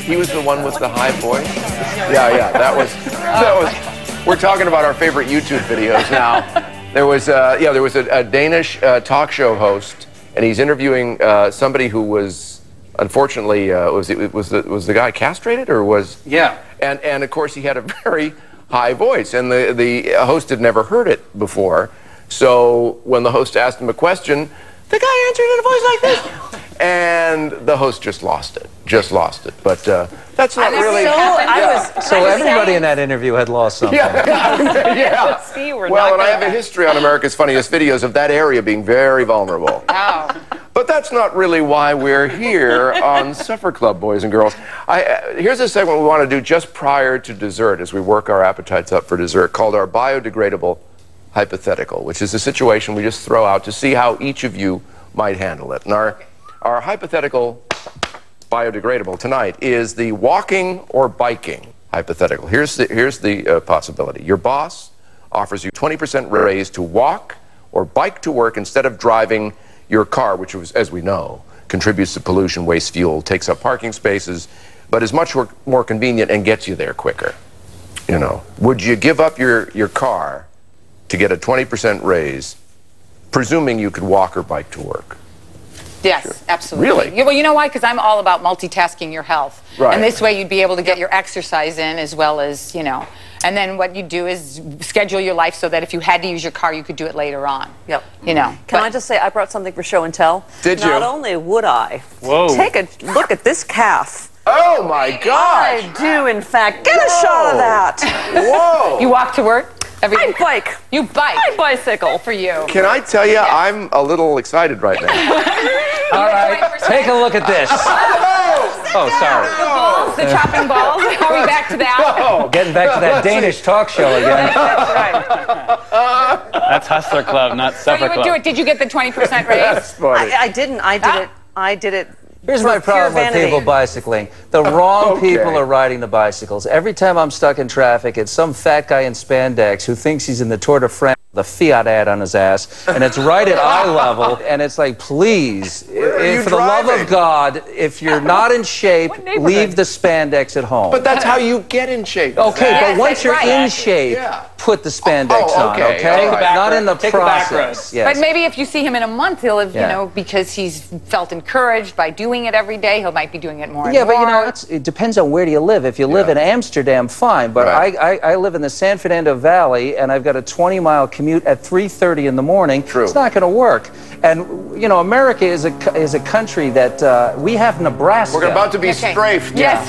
He was the one with the high voice? Yeah, that was, we're talking about our favorite YouTube videos now. There was a Danish talk show host, and he's interviewing somebody who was, unfortunately, was the guy castrated, or was? Yeah. And of course he had a very high voice, and the host had never heard it before. So when the host asked him a question, the guy answered in a voice like this. And the host just lost it. But that's not really... So everybody in that interview had lost something. Yeah. Well, and I have a history on America's Funniest Videos of that area being very vulnerable. Oh. But that's not really why we're here on Supper Club, boys and girls. Here's a segment we want to do just prior to dessert as we work our appetites up for dessert, called our biodegradable hypothetical, which is a situation we just throw out to see how each of you might handle it. And our hypothetical biodegradable tonight is the walking or biking hypothetical. Here's the possibility. Your boss offers you 20% raise to walk or bike to work instead of driving your car, which, as we know, contributes to pollution, wastes fuel, takes up parking spaces, but is much more convenient and gets you there quicker. You know, would you give up your car to get a 20% raise, presuming you could walk or bike to work? Yes, Sure. absolutely. Really? Yeah, well, you know why? Because I'm all about multitasking your health. Right. And this way you'd be able to get your exercise in as well as, you know. And then what you do is schedule your life so that if you had to use your car, you could do it later on. Yep. You know. Can I just say, I brought something for show and tell. Did you? Not only would I take a look at this calf. Oh my gosh! I do, in fact, get a shot of that. Whoa! You walk to work? Every day? I bike. You bike? I bicycle. For you. Can I tell you, I'm a little excited right now. All right, take a look at this. Oh, sorry. The balls, the chopping balls. Are we back to that? No. Getting back to that Danish talk show again. That's right. That's Hustler Club, not So Supper you would Club. do it. Did you get the 20% raise? That's funny. I didn't. I did it. Here's for my problem pure with vanity. people bicycling. The wrong Okay. people are riding the bicycles. Every time I'm stuck in traffic, it's some fat guy in spandex who thinks he's in the Tour de France with a Fiat ad on his ass, and it's right at eye level, and it's like, please, you for the love driving? of God, if you're not in shape, leave the spandex at home. But that's how you get in shape. Okay, Yes, but once that's you're right. in shape, Yeah. put the spandex Oh, on, okay, okay? all right. Not in the Take the back process. roads. Yes. But maybe if you see him in a month, he'll have, Yeah. you know, because he's felt encouraged by doing it every day, he might be doing it more and Yeah, more. but you know, it depends on where do you live. If you live Yeah. in Amsterdam, fine. But Right. I live in the San Fernando Valley, and I've got a 20-mile commute at 3:30 in the morning. True. It's not going to work. And you know, America is a country that we have Nebraska. We're about to be Okay. strafed. Yes.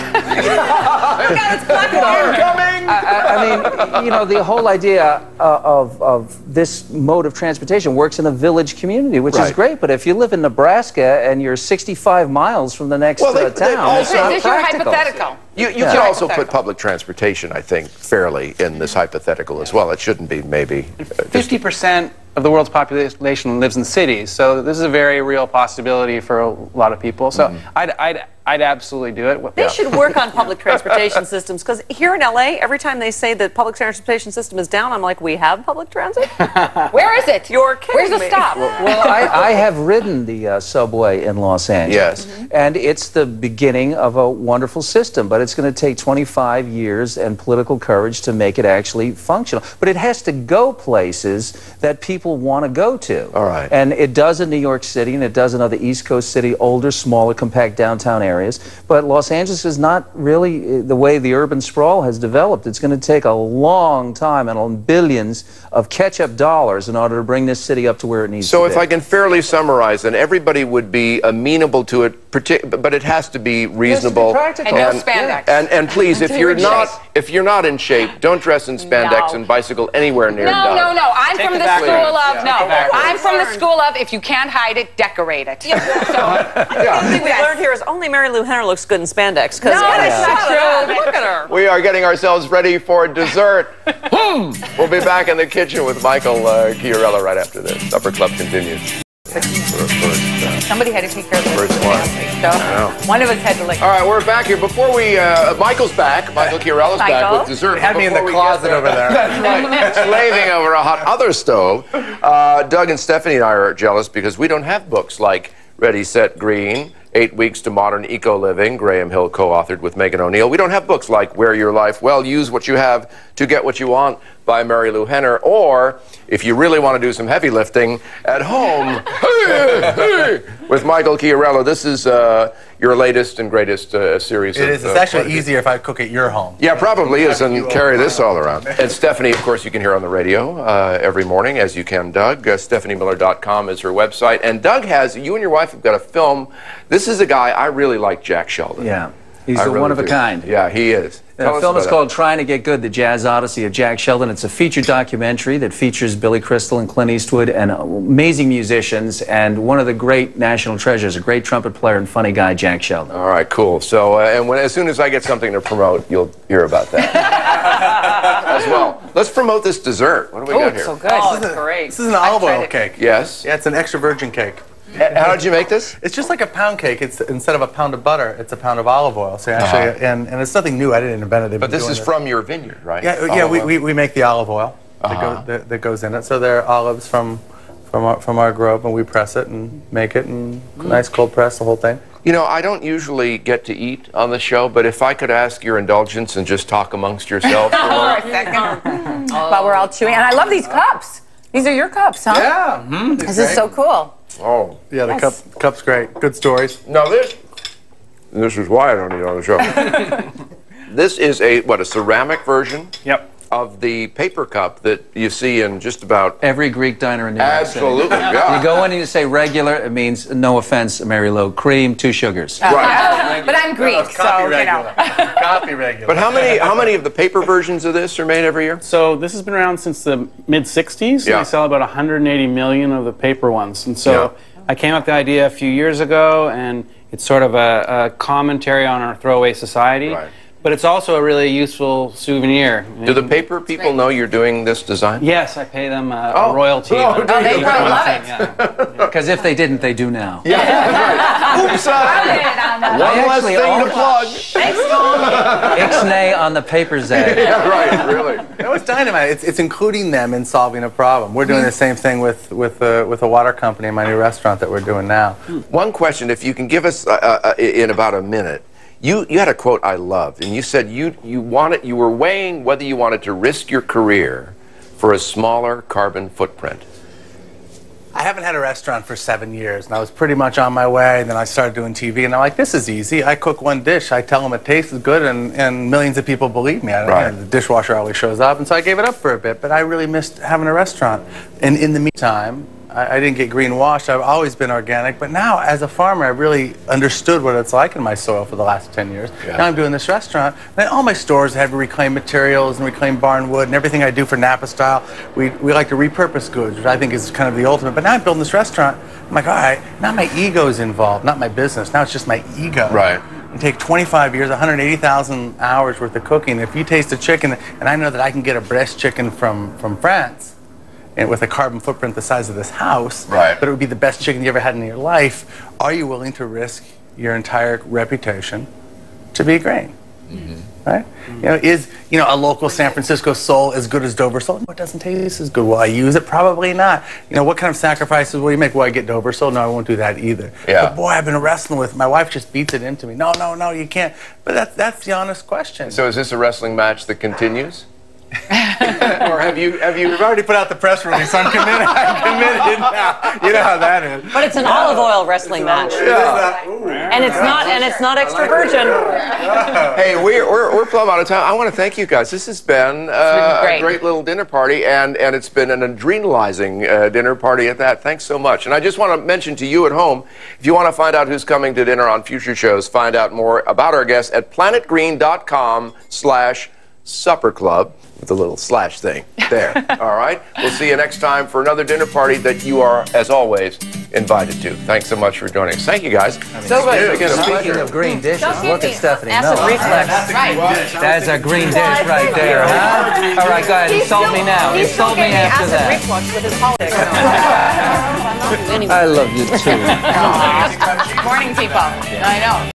I mean, you know, the whole idea of this mode of transportation works in a village community, which is Right. great. But if you live in Nebraska and you're 65 miles from the next Well, they town, it's Is not this your practical. hypothetical? You Yeah. can also put Hypothetical. public transportation, I think, fairly in this hypothetical as well. It shouldn't be, maybe. 50% of the world's population lives in cities, so this is a very real possibility for a lot of people. So I'd absolutely do it. They should work on public transportation systems, because here in LA, every time they say that public transportation system is down, I'm like, we have public transit? Where is it? You're kidding Where's the me. stop? Well, I have ridden the subway in Los Angeles. Yes. And it's the beginning of a wonderful system, but it's going to take 25 years and political courage to make it actually functional. But it has to go places that people want to go to. All right. And it does in New York City, and it does in other East Coast city, older, smaller, compact downtown areas. But Los Angeles is not really the way the urban sprawl has developed. It's going to take a long time and billions of catch-up dollars in order to bring this city up to where it needs to So be. if I can fairly summarize, then everybody would be amenable to it, but it has to be reasonable. practical. And no spandex. And please, if Until you're you're in not shape. if you're not in shape, don't dress in spandex No. and bicycle anywhere near No, Doug. no, no. I'm Take from the the back school roads. of Yeah. no. Take the back I'm roads. from the school of if you can't hide it, decorate it. So, The thing we learned here is only Mary Lou Henner looks good in spandex. no, that's not true. Look at her. We are getting ourselves ready for dessert. We'll be back in the kitchen with Michael Chiarella right after this. Supper Club continues. Somebody had to take care of the First one. So one of us had to like. All right, we're back here. Before we, Michael's back. Michael Chiarella's back Michael. with dessert. Had me in the Before we get closet there- over there. That's right. Slaving over a hot other stove. Doug and Stephanie and I are jealous because we don't have books like Ready, Set, Green 8 Weeks to Modern Eco-Living, Graham Hill co-authored with Megan O'Neill. We don't have books like Where Your Life Well, Use What You Have to Get What You Want by Mary Lou Henner, or if you really want to do some heavy lifting at home, with Michael Chiarello. This is your latest and greatest series. It is. It's actually easier if I cook at your home. Yeah, probably is, and carry this all around. And Stephanie, of course, you can hear on the radio every morning, as you can Doug. StephanieMiller.com is her website. And Doug has, you and your wife have got a film. This is a guy, I really like Jack Sheldon. Yeah, he's one of a kind. Yeah, he is. The film is called Trying to Get Good, The Jazz Odyssey of Jack Sheldon. It's a feature documentary that features Billy Crystal and Clint Eastwood and amazing musicians and one of the great national treasures, a great trumpet player and funny guy, Jack Sheldon. All right, cool. So, as soon as I get something to promote, you'll hear about that as well. Let's promote this dessert. What do we got here? So good. Oh, it's great. This is an olive oil cake. Yes. Yeah, it's an extra virgin cake. How did you make this? It's just like a pound cake. It's instead of a pound of butter, it's a pound of olive oil. So actually, and it's nothing new. I didn't invent it. But this is from your vineyard, right? Yeah, we make the olive oil that goes in it. So they're olives from our grove, and we press it and make it, and nice cold press the whole thing. You know, I don't usually get to eat on the show, but if I could ask your indulgence and just talk amongst yourselves for a moment. For a second. While we're all chewing. And I love these cups. These are your cups, huh? Yeah. This is so cool. Oh. Yeah, the cup's great. Good stories. Now this is why I don't eat on the show. This is a ceramic version? Yep. Of the paper cup that you see in just about Every Greek diner in New York City. absolutely. Yeah. You go in and you say regular, it means, no offense, Mary Lou, cream, 2 sugars. Right. But I'm Greek, so, you know. Copy regular. But how many of the paper versions of this are made every year? So this has been around since the mid-'60s. Yeah. And they sell about 180 million of the paper ones. And so I came up with the idea a few years ago, and it's sort of a commentary on our throwaway society. Right. But it's also a really useful souvenir. Do the paper people know you're doing this design? Yes, I pay them a royalty. Oh, they probably love it. Yeah. Because if they didn't, they do now. Yeah, that's right. Oops, one less actually thing to plug. Thanks, Tom. Ixnay on the paper zag. Yeah, right, really. No, it's dynamite. It's including them in solving a problem. We're doing the same thing with a water company in my new restaurant that we're doing now. One question, if you can give us in about a minute. You had a quote I loved, and you said you were weighing whether you wanted to risk your career for a smaller carbon footprint. I haven't had a restaurant for 7 years, and I was pretty much on my way, and then I started doing TV, and I'm like, this is easy. I cook one dish, I tell them it tastes good, and millions of people believe me. The dishwasher always shows up, and so I gave it up for a bit, but I really missed having a restaurant. And in the meantime, I didn't get greenwashed. I've always been organic, but now as a farmer, I really understood what it's like in my soil for the last 10 years. Yeah. Now I'm doing this restaurant, and all my stores have reclaimed materials and reclaimed barn wood, and everything I do for Napa style, we like to repurpose goods, which I think is kind of the ultimate. But now I'm building this restaurant. I'm like, all right, now my ego's involved, not my business. Now it's just my ego. Right. And take 25 years, 180,000 hours worth of cooking. If you taste a chicken, and I know that I can get a breast chicken from France, and with a carbon footprint the size of this house, but it would be the best chicken you ever had in your life, are you willing to risk your entire reputation to be green? Right? You know, is a local San Francisco sole as good as Dover sole? No, it doesn't taste as good. Will I use it? Probably not. You know, what kind of sacrifices will you make? Will I get Dover sole? No, I won't do that either. Yeah. But boy, I've been wrestling with. My wife just beats it into me. No, you can't. But that's the honest question. So is this a wrestling match that continues? Or have you We've already put out the press release. I'm committed. I'm committed now. You know how that is. But it's an olive oil wrestling match. And it's not extra virgin. Hey, we're plumb out of time. I want to thank you guys. This has been a great little dinner party, and it's been an adrenalizing dinner party at that. Thanks so much. And I just want to mention to you at home, if you want to find out who's coming to dinner on future shows, find out more about our guests at planetgreen.com/supperclub. With a little slash thing there. All right? We'll see you next time for another dinner party that you are, as always, invited to. Thanks so much for joining us. Thank you, guys. So speaking of green dishes, look at Stephanie. Acid reflux. That's a green dish right there, huh? All right, go ahead. Insult me now. Insult me after acid that. reflux with his politics. I love you too. Morning, people. I know.